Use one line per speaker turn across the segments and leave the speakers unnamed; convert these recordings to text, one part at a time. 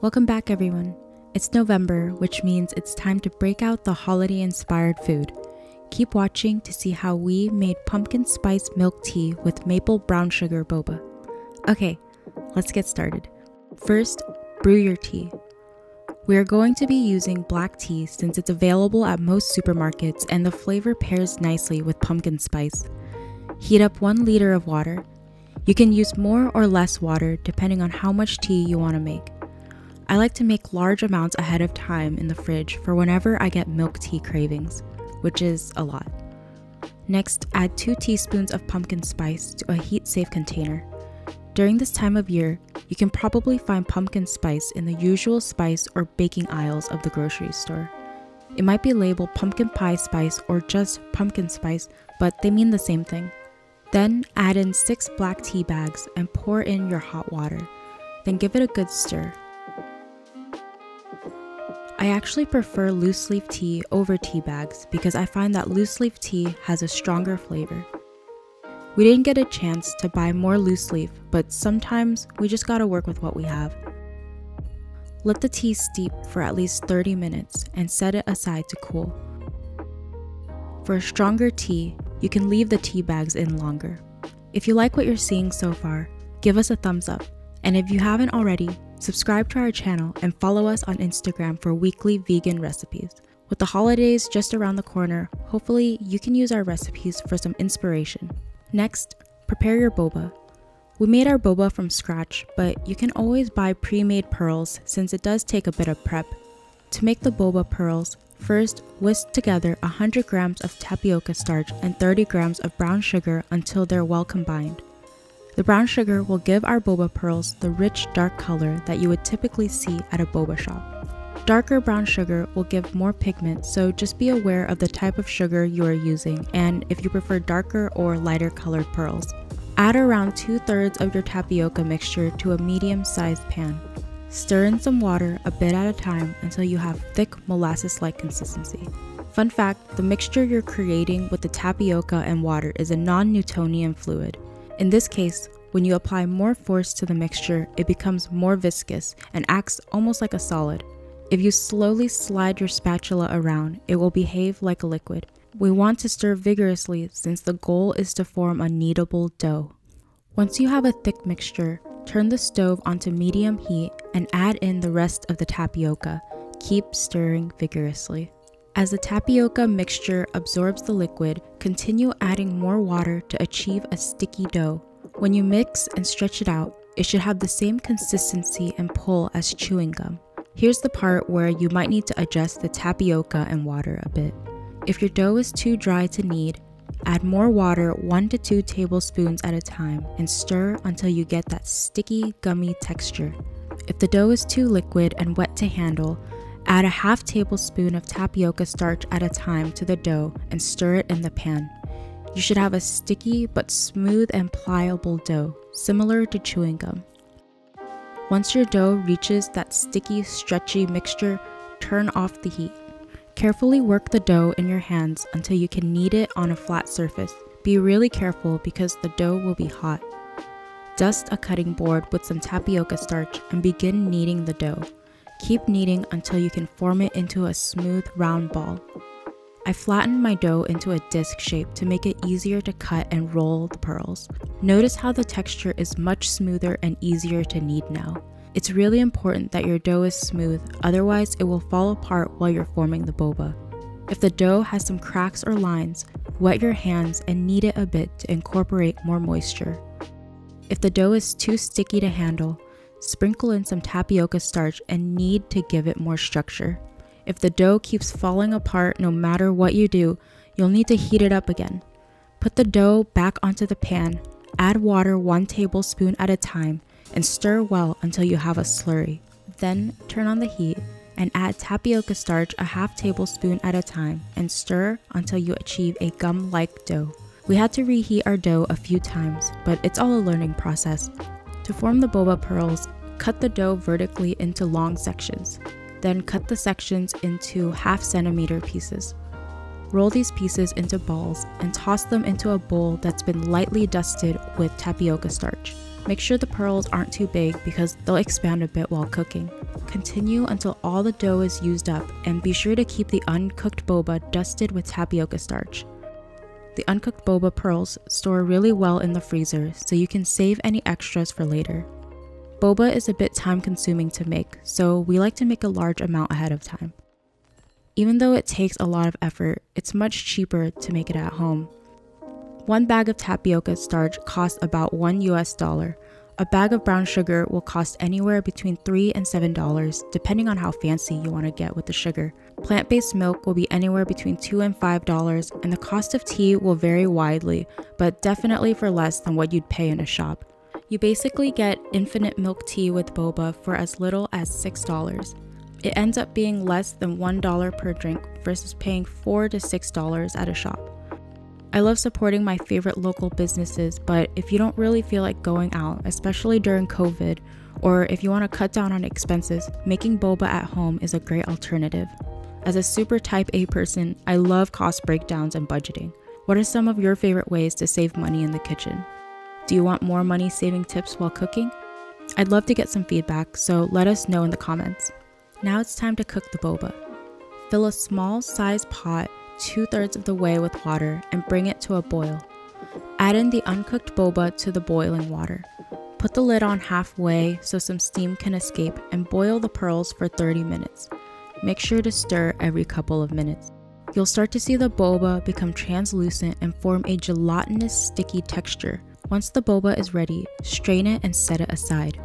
Welcome back everyone. It's November, which means it's time to break out the holiday-inspired food. Keep watching to see how we made pumpkin spice milk tea with maple brown sugar boba. Okay, let's get started. First, brew your tea. We are going to be using black tea since it's available at most supermarkets and the flavor pairs nicely with pumpkin spice. Heat up 1 liter of water. You can use more or less water depending on how much tea you want to make. I like to make large amounts ahead of time in the fridge for whenever I get milk tea cravings, which is a lot. Next, add 2 teaspoons of pumpkin spice to a heat-safe container. During this time of year, you can probably find pumpkin spice in the usual spice or baking aisles of the grocery store. It might be labeled pumpkin pie spice or just pumpkin spice, but they mean the same thing. Then add in 6 black tea bags and pour in your hot water. Then give it a good stir. I actually prefer loose leaf tea over tea bags because I find that loose leaf tea has a stronger flavor. We didn't get a chance to buy more loose leaf, but sometimes we just gotta work with what we have. Let the tea steep for at least 30 minutes and set it aside to cool. For a stronger tea, you can leave the tea bags in longer. If you like what you're seeing so far, give us a thumbs up. And if you haven't already, subscribe to our channel and follow us on Instagram for weekly vegan recipes. With the holidays just around the corner, hopefully you can use our recipes for some inspiration. Next, prepare your boba. We made our boba from scratch, but you can always buy pre-made pearls since it does take a bit of prep. To make the boba pearls, first whisk together 100 grams of tapioca starch and 30 grams of brown sugar until they're well combined. The brown sugar will give our boba pearls the rich dark color that you would typically see at a boba shop. Darker brown sugar will give more pigment, so just be aware of the type of sugar you are using and if you prefer darker or lighter colored pearls. Add around 2/3 of your tapioca mixture to a medium-sized pan. Stir in some water a bit at a time until you have thick molasses-like consistency. Fun fact, the mixture you're creating with the tapioca and water is a non-Newtonian fluid. In this case, when you apply more force to the mixture, it becomes more viscous and acts almost like a solid. If you slowly slide your spatula around, it will behave like a liquid. We want to stir vigorously since the goal is to form a kneadable dough. Once you have a thick mixture, turn the stove onto medium heat and add in the rest of the tapioca. Keep stirring vigorously. As the tapioca mixture absorbs the liquid, continue adding more water to achieve a sticky dough. When you mix and stretch it out, it should have the same consistency and pull as chewing gum. Here's the part where you might need to adjust the tapioca and water a bit. If your dough is too dry to knead, add more water 1 to 2 tablespoons at a time and stir until you get that sticky, gummy texture. If the dough is too liquid and wet to handle, add a half tablespoon of tapioca starch at a time to the dough and stir it in the pan. You should have a sticky but smooth and pliable dough, similar to chewing gum. Once your dough reaches that sticky, stretchy mixture, turn off the heat. Carefully work the dough in your hands until you can knead it on a flat surface. Be really careful because the dough will be hot. Dust a cutting board with some tapioca starch and begin kneading the dough. Keep kneading until you can form it into a smooth, round ball. I flattened my dough into a disc shape to make it easier to cut and roll the pearls. Notice how the texture is much smoother and easier to knead now. It's really important that your dough is smooth, otherwise it will fall apart while you're forming the boba. If the dough has some cracks or lines, wet your hands and knead it a bit to incorporate more moisture. If the dough is too sticky to handle, sprinkle in some tapioca starch and knead to give it more structure. If the dough keeps falling apart no matter what you do, you'll need to heat it up again. Put the dough back onto the pan, add water 1 tablespoon at a time, and stir well until you have a slurry. Then turn on the heat and add tapioca starch a half tablespoon at a time and stir until you achieve a gum-like dough. We had to reheat our dough a few times, but it's all a learning process. To form the boba pearls, cut the dough vertically into long sections. Then cut the sections into 1/2 centimeter pieces. Roll these pieces into balls and toss them into a bowl that's been lightly dusted with tapioca starch. Make sure the pearls aren't too big because they'll expand a bit while cooking. Continue until all the dough is used up, and be sure to keep the uncooked boba dusted with tapioca starch. The uncooked boba pearls store really well in the freezer, so you can save any extras for later. Boba is a bit time consuming to make, so we like to make a large amount ahead of time. Even though it takes a lot of effort, it's much cheaper to make it at home. One bag of tapioca starch costs about $1 US. A bag of brown sugar will cost anywhere between $3 and $7, depending on how fancy you want to get with the sugar. Plant-based milk will be anywhere between $2 and $5, and the cost of tea will vary widely, but definitely for less than what you'd pay in a shop. You basically get infinite milk tea with boba for as little as $6. It ends up being less than $1 per drink versus paying $4 to $6 at a shop. I love supporting my favorite local businesses, but if you don't really feel like going out, especially during COVID, or if you want to cut down on expenses, making boba at home is a great alternative. As a super type A person, I love cost breakdowns and budgeting. What are some of your favorite ways to save money in the kitchen? Do you want more money saving tips while cooking? I'd love to get some feedback, so let us know in the comments. Now it's time to cook the boba. Fill a small sized pot 2/3 of the way with water and bring it to a boil. Add in the uncooked boba to the boiling water. Put the lid on halfway so some steam can escape and boil the pearls for 30 minutes. Make sure to stir every couple of minutes. You'll start to see the boba become translucent and form a gelatinous sticky texture. Once the boba is ready, strain it and set it aside.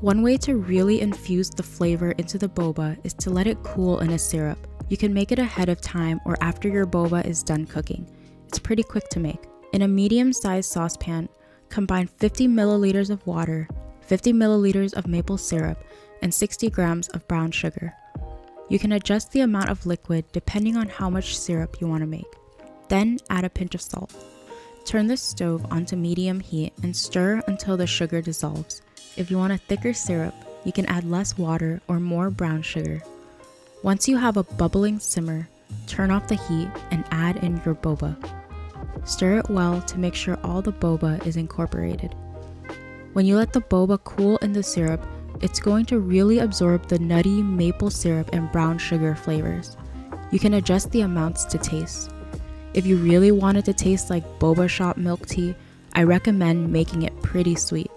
One way to really infuse the flavor into the boba is to let it cool in a syrup. You can make it ahead of time or after your boba is done cooking. It's pretty quick to make. In a medium-sized saucepan, combine 50 milliliters of water, 50 milliliters of maple syrup, and 60 grams of brown sugar. You can adjust the amount of liquid depending on how much syrup you want to make. Then add a pinch of salt. Turn the stove onto medium heat and stir until the sugar dissolves. If you want a thicker syrup, you can add less water or more brown sugar. Once you have a bubbling simmer, turn off the heat and add in your boba. Stir it well to make sure all the boba is incorporated. When you let the boba cool in the syrup, it's going to really absorb the nutty maple syrup and brown sugar flavors. You can adjust the amounts to taste. If you really want it to taste like boba shop milk tea, I recommend making it pretty sweet.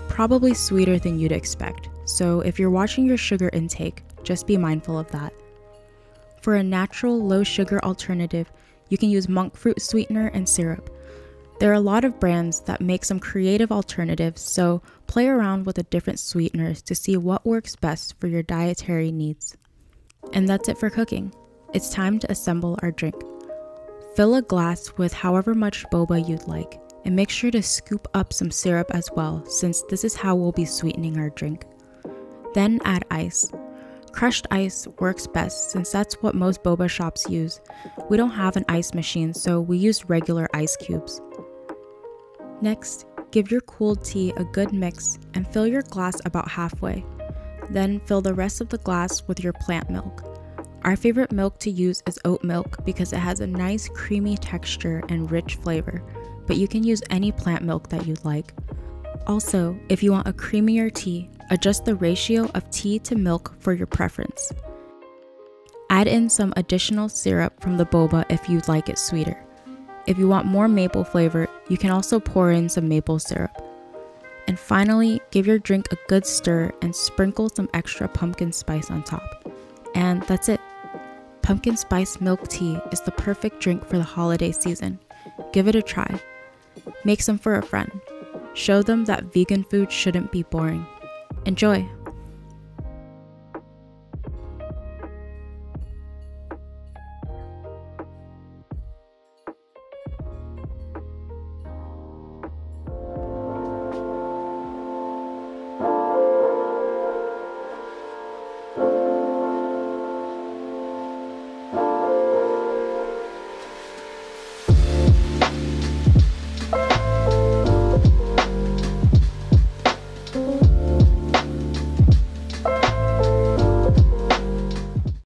Probably sweeter than you'd expect, so if you're watching your sugar intake, just be mindful of that. For a natural low sugar alternative, you can use monk fruit sweetener and syrup. There are a lot of brands that make some creative alternatives, so play around with the different sweeteners to see what works best for your dietary needs. And that's it for cooking. It's time to assemble our drink. Fill a glass with however much boba you'd like, and make sure to scoop up some syrup as well, since this is how we'll be sweetening our drink. Then add ice. Crushed ice works best since that's what most boba shops use. We don't have an ice machine, so we use regular ice cubes. Next, give your cooled tea a good mix and fill your glass about halfway. Then fill the rest of the glass with your plant milk. Our favorite milk to use is oat milk because it has a nice creamy texture and rich flavor, but you can use any plant milk that you'd like. Also, if you want a creamier tea, adjust the ratio of tea to milk for your preference. Add in some additional syrup from the boba if you'd like it sweeter. If you want more maple flavor, you can also pour in some maple syrup. And finally, give your drink a good stir and sprinkle some extra pumpkin spice on top. And that's it. Pumpkin spice milk tea is the perfect drink for the holiday season. Give it a try. Make some for a friend. Show them that vegan food shouldn't be boring. Enjoy!